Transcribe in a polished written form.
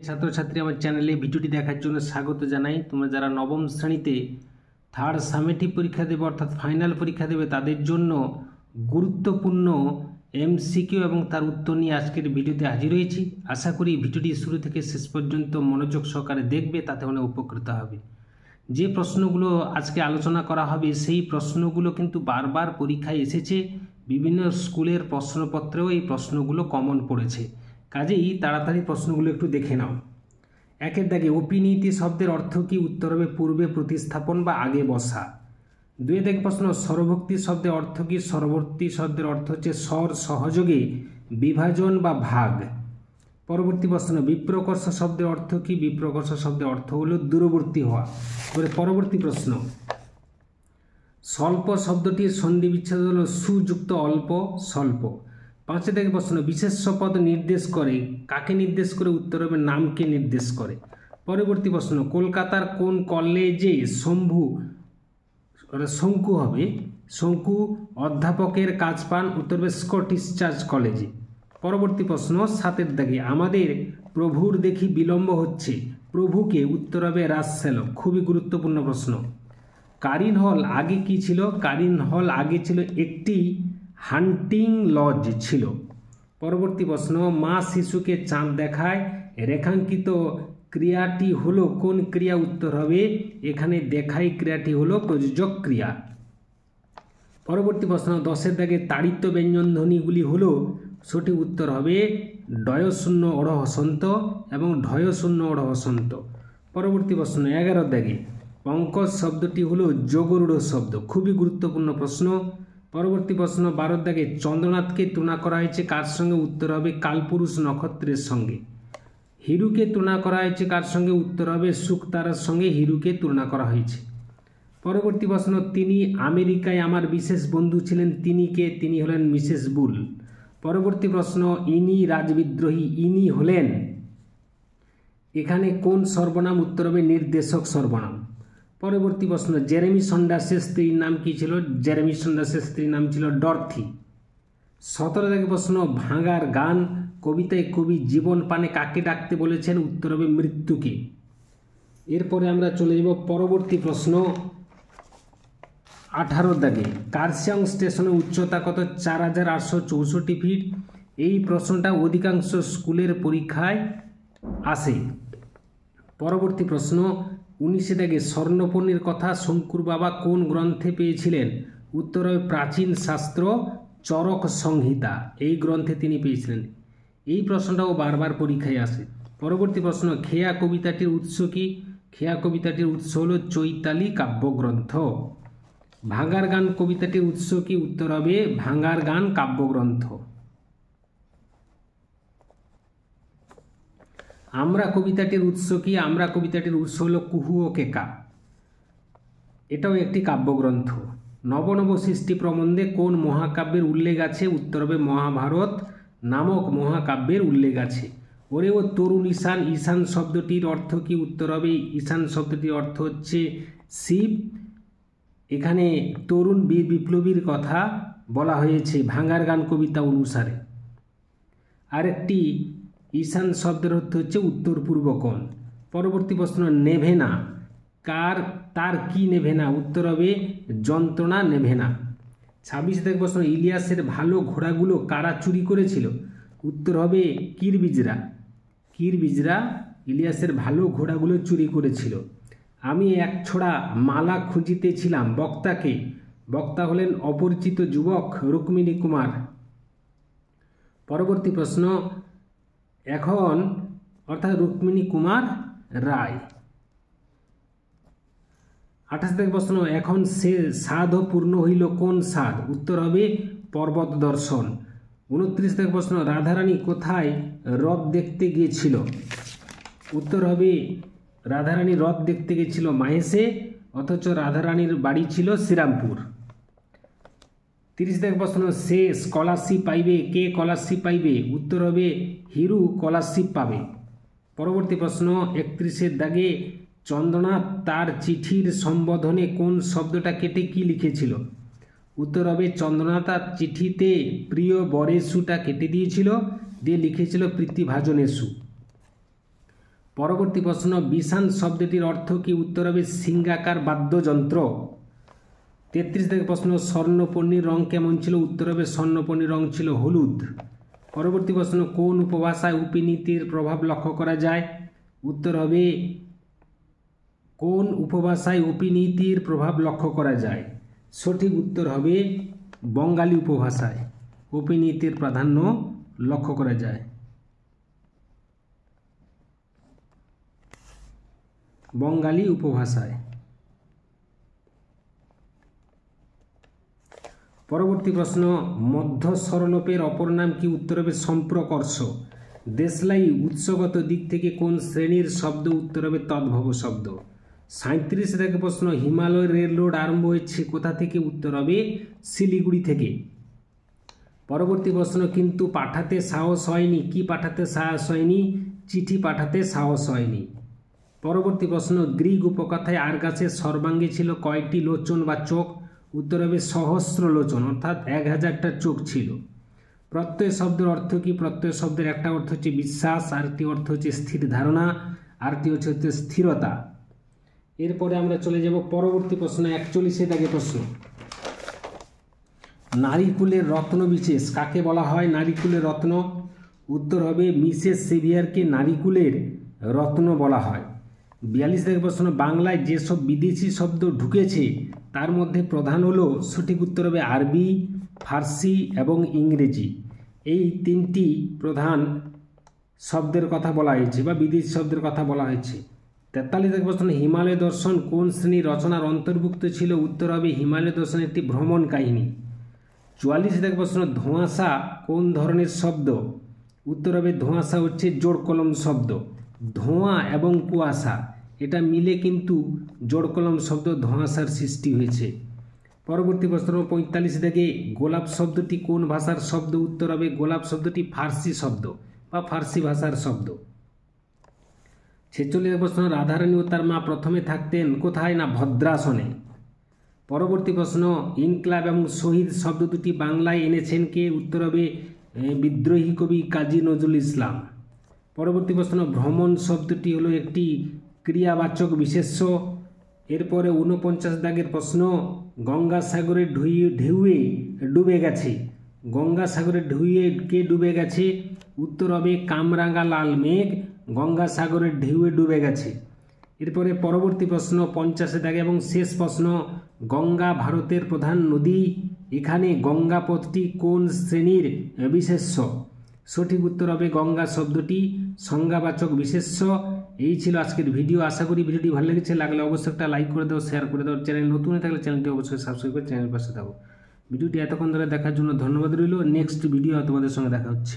ছাত্রছাত্রী আমার চ্যানেলে ভিডিওটি দেখার জন্য স্বাগত জানাই। তোমরা যারা নবম শ্রেণীতে থার্ড সামেটিভ পরীক্ষা দেবে অর্থাৎ ফাইনাল পরীক্ষা দেবে তাদের জন্য গুরুত্বপূর্ণ এমসিকিউ এবং তার উত্তর নিয়ে আজকের ভিডিওতে হাজির হয়েছি। আশা করি ভিডিওটি শুরু থেকে শেষ পর্যন্ত মনোযোগ সহকারে দেখবে, তাতে অনেক উপকৃত হবে। যে প্রশ্নগুলো আজকে আলোচনা করা হবে সেই প্রশ্নগুলো কিন্তু বারবার পরীক্ষায় এসেছে, বিভিন্ন স্কুলের প্রশ্নপত্রেও এই প্রশ্নগুলো কমন পড়েছে। কাজেই তাড়াতাড়ি প্রশ্নগুলো একটু দেখে নাও। একের দাগে অপিনীতি শব্দের অর্থ কি? উত্তর হবে পূর্বে প্রতিস্থাপন বা আগে বসা। দুই দাগে প্রশ্ন স্বরভক্তি শব্দের অর্থ কি? স্বরভক্তি শব্দের অর্থ হচ্ছে স্বর সহযোগে বিভাজন বা ভাগ। পরবর্তী প্রশ্ন বিপ্রকর্ষ শব্দের অর্থ কি? বিপ্রকর্ষ শব্দের অর্থ হলো দূরবর্তী হওয়া। এবারে পরবর্তী প্রশ্ন স্বল্প শব্দটির সন্ধি বিচ্ছেদ হলো সুযুক্ত অল্প স্বল্প। পাঁচে থেকে প্রশ্ন বিশেষ্য পদ নির্দেশ করে, কাকে নির্দেশ করে? উত্তর হবে নামকে নির্দেশ করে। পরবর্তী প্রশ্ন কলকাতার কোন কলেজে শঙ্কু হবে শঙ্কু অধ্যাপকের কাজ পান? উত্তর হবে স্কটিশ চার্চ কলেজে। পরবর্তী প্রশ্ন সাতের দাগে আমাদের প্রভুর দেখি বিলম্ব হচ্ছে, প্রভুকে? উত্তর হবে রাসেল। খুবই গুরুত্বপূর্ণ প্রশ্ন। কারিন হল আগে কি ছিল? কারিন হল আগে ছিল একটি হান্টিং লজ ছিল। পরবর্তী প্রশ্ন মা শিশুকে চাঁদ দেখায়, রেখাঙ্কিত ক্রিয়াটি হলো কোন ক্রিয়া? উত্তর হবে এখানে দেখাই ক্রিয়াটি হলো প্রযোজক ক্রিয়া। পরবর্তী প্রশ্ন দশের দাগে তাড়িত ব্যঞ্জন ধ্বনিগুলি হলো, সঠিক উত্তর হবে ডয়শূন্য অড় হসন্ত এবং ঢয়শূন্য অড় হসন্ত। পরবর্তী প্রশ্ন 11 দাগে পঙ্কজ শব্দটি হলো যোগরূঢ় শব্দ। খুবই গুরুত্বপূর্ণ প্রশ্ন। পরবর্তী প্রশ্ন 12 দাগে চন্দ্রনাথকে তুলনা করা হয়েছে কার সঙ্গে? উত্তর হবে কালপুরুষ নক্ষত্রের সঙ্গে। হিরুকে তুলনা করা হয়েছে কার সঙ্গে? উত্তর হবে শুকতারার সঙ্গে হিরুকে তুলনা করা হয়েছে। পরবর্তী প্রশ্ন তিনি আমেরিকায় আমার বিশেষ বন্ধু ছিলেন, তিনি কে? তিনি হলেন মিসেস বুল। পরবর্তী প্রশ্ন ইনি রাজবিদ্রোহী, ইনি হলেন এখানে কোন সর্বনাম? উত্তর হবে নির্দেশক সর্বনাম। পরবর্তী প্রশ্ন জেরেমি সন্ডার্সের স্ত্রীর নাম কি ছিল? জেরেমি সন্ডার্সের স্ত্রীর নাম ছিল ডরথি। 17 থেকে প্রশ্ন ভাঙার গান কবিতায় কবি জীবন পানে কাকে ডাকতে বলেছেন? উত্তর হবে মৃত্যুকে। এরপরে আমরা চলে যাব পরবর্তী প্রশ্ন 18 দাগে কার্শিয়াং স্টেশনের উচ্চতা কত? 4864 ফিট। এই প্রশ্নটা অধিকাংশ স্কুলের পরীক্ষায় আসে। পরবর্তী প্রশ্ন 19 দাগে স্বর্ণপর্ণির কথা শঙ্কুর বাবা কোন গ্রন্থে পেয়েছিলেন? উত্তর হবে প্রাচীন শাস্ত্র চরক সংহিতা, এই গ্রন্থে তিনি পেয়েছিলেন। এই প্রশ্নটাও বারবার পরীক্ষায় আসে। পরবর্তী প্রশ্ন খেয়া কবিতাটির উৎস কি? খেয়া কবিতাটির উৎস হলো চৈতালি কাব্যগ্রন্থ। ভাঙার গান কবিতাটির উৎস কি? উত্তর হবে ভাঙার গান কাব্যগ্রন্থ। আমরা কবিতাটির উৎস কি? আমরা কবিতাটির উৎস হলো কুহু ও কেকা, এটাও একটি কাব্যগ্রন্থ। নব নব সৃষ্টি প্রবন্ধে কোন মহাকাব্যের উল্লেখ আছে? উত্তর হবে মহাভারত নামক মহাকাব্যের উল্লেখ আছে। ওরে ও তরুণ ঈশান, ঈশান শব্দটির অর্থ কি? উত্তর হবে ঈশান শব্দটির অর্থ হচ্ছে শিব। এখানে তরুণ বীর বিপ্লবীর কথা বলা হয়েছে ভাঙার গান কবিতা অনুসারে। আরেকটি ঈশান শব্দের অর্থ হচ্ছে উত্তর পূর্ব কোণ। পরবর্তী প্রশ্ন নেভে না তার কি নেভে না? উত্তর হবে যন্ত্রণা নেভে না। 26 থেকে প্রশ্ন ইলিয়াসের ভালো ঘোড়াগুলো কারা চুরি করেছিল? উত্তর হবে কিরবিজরা ইলিয়াসের ভালো ঘোড়াগুলো চুরি করেছিল। আমি এক ছোড়া মালা খুঁজিতেছিলাম, বক্তাকে? বক্তা হলেন অপরিচিত যুবক রুক্মিণী কুমার। পরবর্তী প্রশ্ন এখন অর্থাৎ রুক্মিণী কুমার রায়। 28 থেকে প্রশ্ন এখন সে সাধ পূর্ণ হইল কোন সাধ? উত্তর হবে পর্বত দর্শন। 29 থেকে প্রশ্ন রাধারানী কোথায় রথ দেখতে গিয়েছিল? উত্তর হবে রাধারানী রথ দেখতে গিয়েছিল মাহেশে, অথচ রাধারানীর বাড়ি ছিল শ্রীরামপুর। 30 থেকে প্রশ্ন সে স্কলারশিপ পাইবে, কে স্কলারশিপ পাইবে? উত্তর হবে হিরু স্কলারশিপ পাবে। পরবর্তী প্রশ্ন 31 দাগে চন্দ্রনাথ তার চিঠির সম্বোধনে কোন শব্দটা কেটে কি লিখেছিল? উত্তর হবে চন্দ্রনাথ তার চিঠিতে প্রিয় বরেশুটা কেটে দিয়েছিল, দিয়ে লিখেছিল প্রীতিভাজনেশু। পরবর্তী প্রশ্ন, বিষাণ শব্দটির অর্থ কি? উত্তর হবে সিংহাকার বাদ্যযন্ত্র। 33 থেকে প্রশ্ন, স্বর্ণপর্ণীর রং কেমন ছিল? উত্তর হবে স্বর্ণপর্ণীর রং ছিল হলুদ। পরবর্তী প্রশ্ন, কোন উপভাষায় উপনীতির প্রভাব লক্ষ্য করা যায়? উত্তর হবে কোন উপভাষায় উপনীতির প্রভাব লক্ষ্য করা যায়? সঠিক উত্তর হবে বঙ্গালী উপভাষায় উপনীতির প্রাধান্য লক্ষ্য করা যায়। বঙ্গালী উপভাষায়। পরবর্তী প্রশ্ন, মধ্য স্বরলোপের অপর নাম কি? উত্তর হবে সম্প্রকর্ষ। দেশলাই উৎসগত দিক থেকে কোন শ্রেণীর শব্দ? উত্তর হবে তদ্ভব শব্দ। 37 থেকে প্রশ্ন, হিমালয় রেল রোড আরম্ভ হয়েছে কোথা থেকে? উত্তর হবে শিলিগুড়ি থেকে। পরবর্তী প্রশ্ন, কিন্তু পাঠাতে সাহস হয়নি। কি পাঠাতে সাহস হয়নি? চিঠি পাঠাতে সাহস হয়নি। পরবর্তী প্রশ্ন, গ্রিক উপকথায় আর গাছের সর্বাঙ্গে ছিল কয়টি লোচন বা চোখ? উত্তর হবে সহস্র লোচন, অর্থাৎ 1000টা চোখ ছিল। প্রত্যয় শব্দের অর্থ কি? প্রত্যয় শব্দের একটা অর্থ হচ্ছে বিশ্বাস, আরেকটি অর্থ হচ্ছে স্থির ধারণা, আরেকটি হচ্ছে স্থিরতা। এরপরে আমরা চলে যাব পরবর্তী প্রশ্ন, 41 দাগে প্রশ্ন, নারীকুলের রত্ন বিশেষ কাকে বলা হয়? নারীকুলের রত্ন। উত্তর হবে মিসেস সেভিয়ারকে নারীকুলের রত্ন বলা হয়। 42 থেকে প্রশ্ন, বাংলায় যেসব বিদেশি শব্দ ঢুকেছে তার মধ্যে প্রধান হলো? সঠিক উত্তর হবে আরবি, ফার্সি এবং ইংরেজি। এই তিনটি প্রধান শব্দের কথা বলা হয়েছে বা বিদেশি শব্দের কথা বলা হয়েছে। 43 থেকে প্রশ্ন, হিমালয় দর্শন কোন শ্রেণীর রচনার অন্তর্ভুক্ত ছিল? উত্তর হবে হিমালয় দর্শন একটি ভ্রমণ কাহিনী। 44 থেকে প্রশ্ন, ধোঁয়াশা কোন ধরনের শব্দ? উত্তর হবে ধোঁয়াশা হচ্ছে জোড় কলম শব্দ। ধোঁয়া এবং কুয়াশা এটা মিলে কিন্তু জোড় কলম শব্দ ধোঁয়াশার সৃষ্টি হয়েছে। পরবর্তী প্রশ্ন 45 থেকে, গোলাপ শব্দটি কোন ভাষার শব্দ? উত্তর হবে গোলাপ শব্দটি ফার্সি শব্দ বা ফার্সি ভাষার শব্দ। 46 প্রশ্ন, রাধারানী ও তার মা প্রথমে থাকতেন কোথায়? না ভদ্রাসনে। পরবর্তী প্রশ্ন, ইনকলাব এবং শহীদ শব্দ দুটি বাংলায় এনেছেন কে? উত্তর হবে বিদ্রোহী কবি কাজী নজরুল ইসলাম। পরবর্তী প্রশ্ন, ভ্রমণ শব্দটি হলো একটি ক্রিয়াবাচক বিশেষ্য। এরপরে 49 দাগের প্রশ্ন, গঙ্গাসাগরের ঢেউয়ে ডুবে গেছে। গঙ্গাসাগরের ঢেউয়ে কে ডুবে গেছে? উত্তর হবে কামরাঙ্গা লাল মেঘ গঙ্গাসাগরের ঢেউয়ে ডুবে গেছে। এরপরে পরবর্তী প্রশ্ন 50 দাগে এবং শেষ প্রশ্ন, গঙ্গা ভারতের প্রধান নদী। এখানে গঙ্গা পদটি কোন শ্রেণীর বিশেষ্য? সঠিক উত্তর হবে গঙ্গা শব্দটি সংজ্ঞাবাচক বিশেষ্য। এই ছিল আজকের ভিডিও। আশা করি ভিডিওটি ভালো লেগেছে। লাগলে অবশ্যই একটা লাইক করে দাও, শেয়ার করে দাও। চ্যানেল নতুন হয়ে থাকলে চ্যানেলটি অবশ্যই সাবস্ক্রাইব করে চ্যানেলের পাশে থাকো। ভিডিওটি এতক্ষণ ধরে দেখার জন্য ধন্যবাদ রইল। নেক্সট ভিডিও তোমাদের সঙ্গে দেখা হচ্ছে।